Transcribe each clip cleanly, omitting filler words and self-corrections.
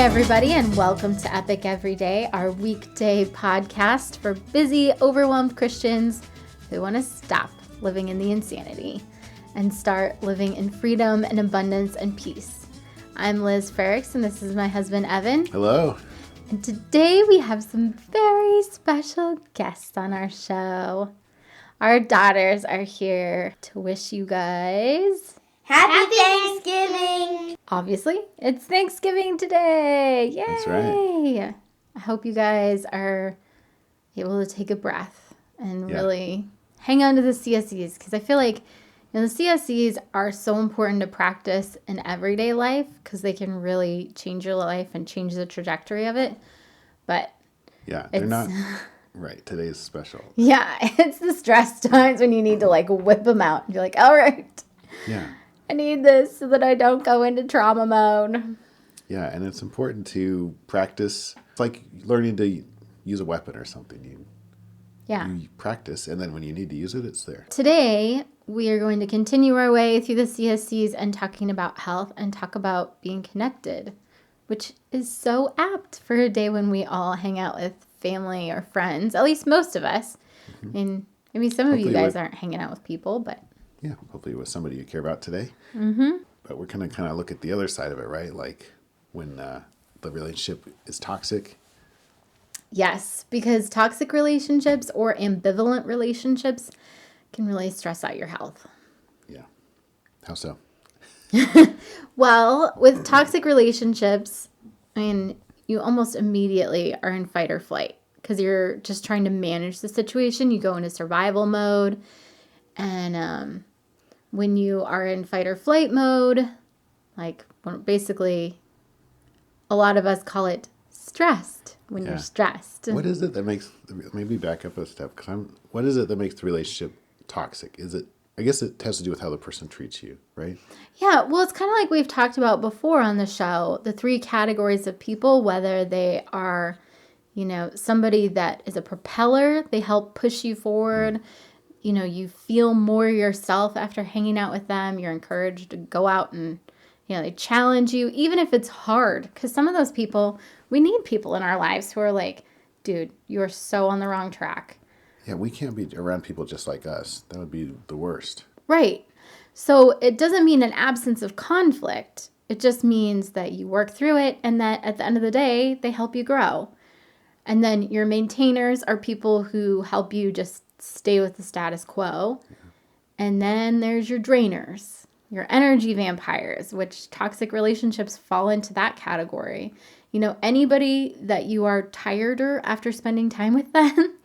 everybody, and welcome to Epic Everyday, our weekday podcast for busy, overwhelmed Christians who want to stop living in the insanity and start living in freedom and abundance and peace. I'm Liz Ferrix, and this is my husband, Evan. Hello. And today we have some very special guests on our show. Our daughters are here to wish you guys Happy Thanksgiving! Obviously, it's Thanksgiving today. Yay! That's right. I hope you guys are able to take a breath and really hang on to the CSEs, because I feel like the CSEs are so important to practice in everyday life because they can really change your life and change the trajectory of it. But yeah, they're not right. Today's special. Yeah, it's the stress times when you need to whip them out. You're like, all right. Yeah. I need this so that I don't go into trauma mode. Yeah, and it's important to practice. It's like learning to use a weapon or something. You practice, and then when you need to use it, it's there. Today, we are going to continue our way through the CSCs and talking about health and talk about being connected, which is so apt for a day when we all hang out with family or friends, at least most of us. Mm-hmm. I mean, maybe some of you guys aren't hanging out with people, but... Yeah, hopefully with somebody you care about today. Mm-hmm. But we're going to kind of look at the other side of it, right? Like when the relationship is toxic. Yes, because toxic relationships or ambivalent relationships can really stress out your health. Yeah. How so? Well, with toxic relationships, I mean, you almost immediately are in fight or flight because you're just trying to manage the situation. You go into survival mode. And when you are in fight or flight mode, basically a lot of us call it stressed when you're stressed. What is it that makes, maybe back up a step, what is it that makes the relationship toxic? I guess it has to do with how the person treats you, right? Yeah, well, it's kind of like we've talked about before on the show, the three categories of people, whether they are, somebody that is a propeller, they help push you forward. Mm. You feel more yourself after hanging out with them. You're encouraged to go out and, they challenge you, even if it's hard. Because some of those people, we need people in our lives who are like, dude, you are so on the wrong track. Yeah, we can't be around people just like us. That would be the worst. Right. So it doesn't mean an absence of conflict. It just means that you work through it and that at the end of the day, they help you grow. And then your maintainers are people who help you just stay with the status quo. Yeah. And then there's your drainers, your energy vampires, which toxic relationships fall into that category. Anybody that you are tireder after spending time with them,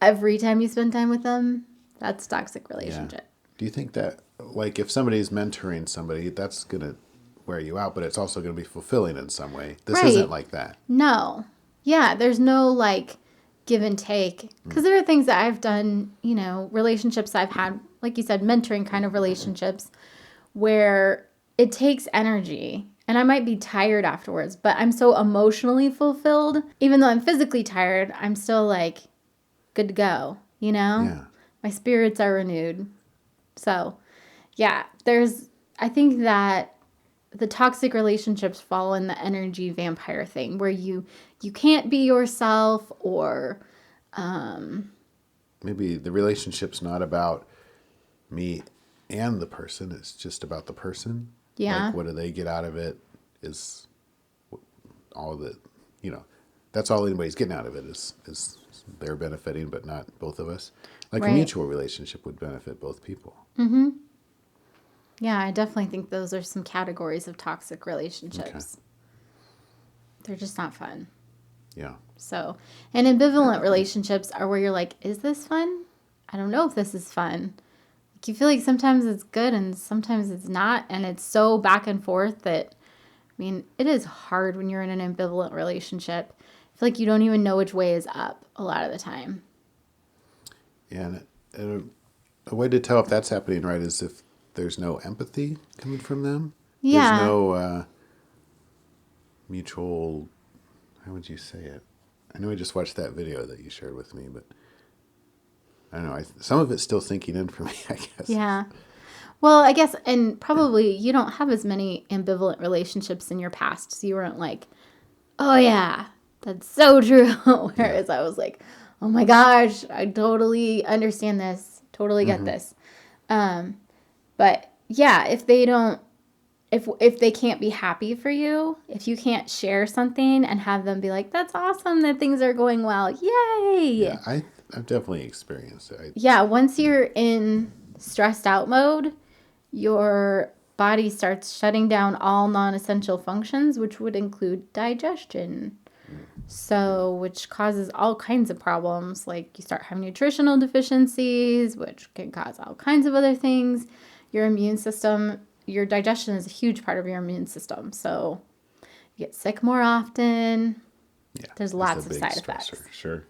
every time you spend time with them, that's toxic relationship. Yeah. Do you think that, if somebody's mentoring somebody, that's going to wear you out, but it's also going to be fulfilling in some way? This isn't like that. No. Yeah, there's no, give and take. Because there are things that I've done, relationships I've had, like you said, mentoring kind of relationships where it takes energy. And I might be tired afterwards, but I'm so emotionally fulfilled. Even though I'm physically tired, I'm still good to go, Yeah. My spirits are renewed. So, yeah, I think that the toxic relationships fall in the energy vampire thing where you can't be yourself, or maybe the relationship's not about me and the person. It's just about the person. Yeah. What do they get out of it is all that, that's all anybody's getting out of it is they're benefiting, but not both of us. A mutual relationship would benefit both people. Mm-hmm. Yeah, I definitely think those are some categories of toxic relationships. Okay. They're just not fun. Yeah. So, and ambivalent relationships are where you're like, is this fun? I don't know if this is fun. You feel like sometimes it's good and sometimes it's not. And it's so back and forth that, it is hard when you're in an ambivalent relationship. I feel like you don't even know which way is up a lot of the time. Yeah, and a way to tell if that's happening right is if there's no empathy coming from them. Yeah. There's no mutual, how would you say it? I know I just watched that video that you shared with me, but I don't know. Some of it's still sinking in for me, I guess. Yeah. Well, I guess, and probably you don't have as many ambivalent relationships in your past. So you weren't like, oh yeah, that's so true. Whereas I was like, oh my gosh, I totally understand this. Totally get this. But yeah, if they don't, if they can't be happy for you, if you can't share something and have them be like, that's awesome that things are going well. Yay. Yeah, I've definitely experienced it. Yeah, once you're in stressed out mode, your body starts shutting down all non-essential functions, which would include digestion. So, which causes all kinds of problems. Like you start having nutritional deficiencies, which can cause all kinds of other things. Your immune system, your digestion is a huge part of your immune system. So, you get sick more often. Yeah, There's it's lots a of big side stressor, effects. Sure.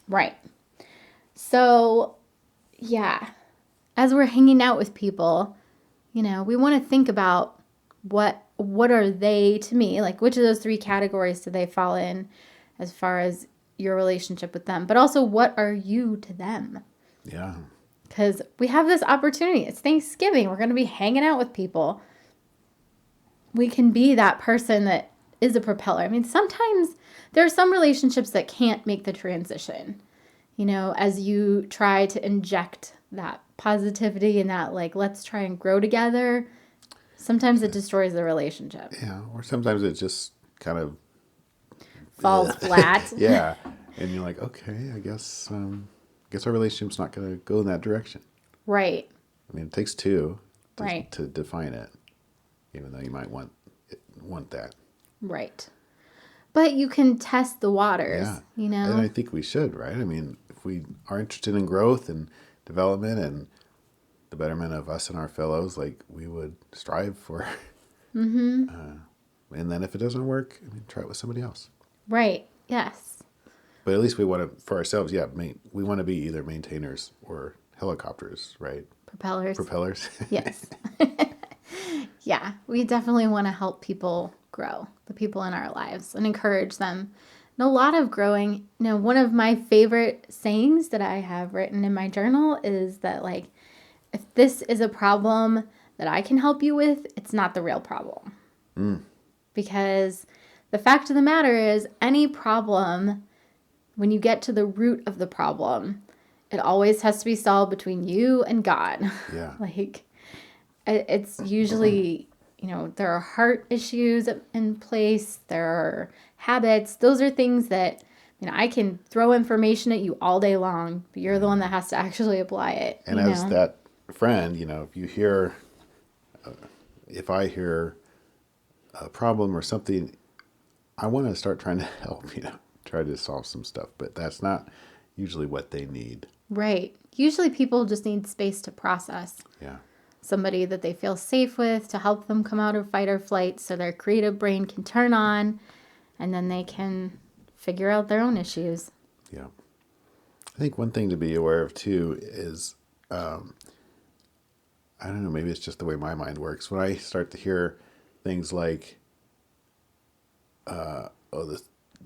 Right. So, yeah, as we're hanging out with people, we want to think about what are they to me? Like, which of those three categories do they fall in as far as your relationship with them? But also, what are you to them? Yeah. Because we have this opportunity. It's Thanksgiving. We're going to be hanging out with people. We can be that person that is a propeller. I mean, sometimes there are some relationships that can't make the transition, as you try to inject that positivity and that, like, let's try and grow together. Sometimes it destroys the relationship. Yeah, or sometimes it just kind of Falls flat. Yeah, and you're like, okay, I guess our relationship's not going to go in that direction. Right. I mean, it takes two Right. to define it, even though you might want that. Right. But you can test the waters, Yeah, and I think we should, right? I mean, if we are interested in growth and development and the betterment of us and our fellows, like we would strive for. And then if it doesn't work, I mean, try it with somebody else. Right. Yes. But at least we want to, for ourselves, we want to be either maintainers or helicopters, right? Propellers. Yes. Yes. Yeah. We definitely want to help people grow, the people in our lives, and encourage them. And a lot of growing, one of my favorite sayings that I have written in my journal is that, like, if this is a problem that I can help you with, it's not the real problem. Because the fact of the matter is, any problem, when you get to the root of the problem, it always has to be solved between you and God. Yeah. Like, it's usually, there are heart issues in place, there are habits. Those are things that, I can throw information at you all day long, but you're the one that has to actually apply it. And as that friend, if you hear, if I hear a problem or something, I want to start trying to help, try to solve some stuff, but that's not usually what they need. Right. Usually people just need space to process. Yeah. Somebody that they feel safe with to help them come out of fight or flight so their creative brain can turn on and then they can figure out their own issues. Yeah. I think one thing to be aware of too is, I don't know, maybe it's just the way my mind works. When I start to hear things like,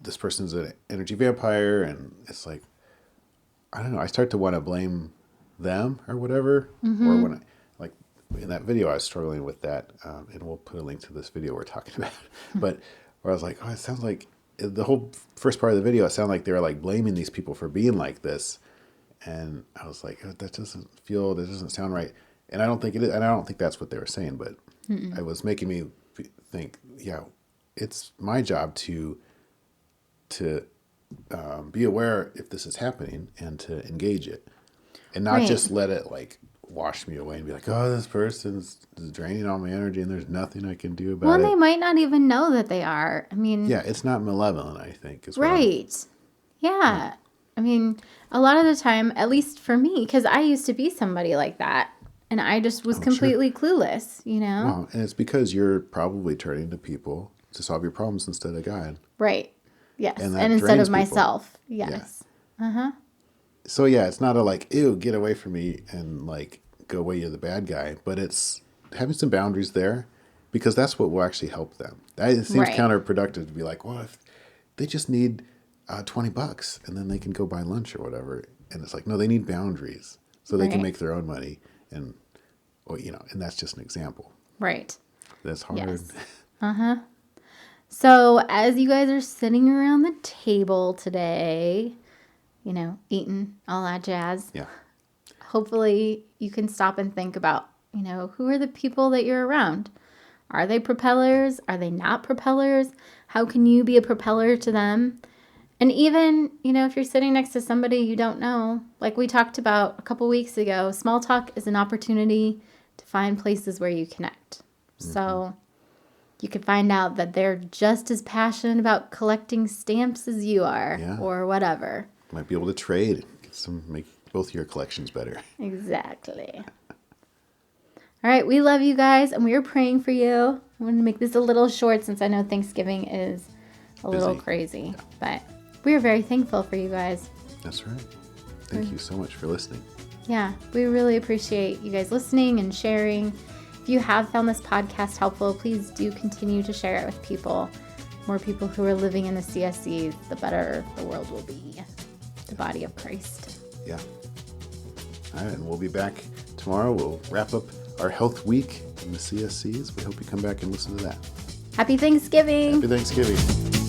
this person's an energy vampire, and it's like, I don't know, I start to want to blame them or whatever. Or when like in that video, I was struggling with that, and we'll put a link to this video we're talking about. But where I was like, oh, it sounds like the whole first part of the video, it sounded like they were like blaming these people for being like this. And I was like, oh, that doesn't sound right. And I don't think it is. And I don't think that's what they were saying, but it was making me think, yeah, it's my job to be aware if this is happening and to engage it and not just let it like wash me away and be like, oh, this person's draining all my energy and there's nothing I can do about it. Well, they might not even know that they are. I mean, yeah, it's not malevolent, I think. Right. Yeah. I mean, a lot of the time, at least for me, because I used to be somebody like that, and I just was completely clueless, Well, and it's because you're probably turning to people to solve your problems instead of God. Right. Yes. And that And instead of drains people. myself. Yes. Yeah. So yeah, it's not a like, ew, get away from me and like go away, you're the bad guy. But it's having some boundaries there because that's what will actually help them. It seems counterproductive to be like, well, if they just need $20 and then they can go buy lunch or whatever. And it's like, no, they need boundaries so they can make their own money and or, and that's just an example. Right. That's hard. Yes. So as you guys are sitting around the table today, eating, all that jazz. Yeah. Hopefully you can stop and think about, who are the people that you're around? Are they propellers? Are they not propellers? How can you be a propeller to them? And even, if you're sitting next to somebody you don't know, like we talked about a couple weeks ago, small talk is an opportunity to find places where you connect. So you can find out that they're just as passionate about collecting stamps as you are, or whatever. Might be able to trade, make both your collections better. Exactly. All right, we love you guys, and we are praying for you. I'm going to make this a little short since I know Thanksgiving is a little crazy, but we are very thankful for you guys. That's right. Thank you so much for listening. Yeah, we really appreciate you guys listening and sharing. If you have found this podcast helpful, please do continue to share it with people. More people who are living in the CSCs, the better the world will be. The body of Christ. Yeah. All right, and we'll be back tomorrow. We'll wrap up our health week in the CSCs. We hope you come back and listen to that. Happy Thanksgiving. Happy Thanksgiving.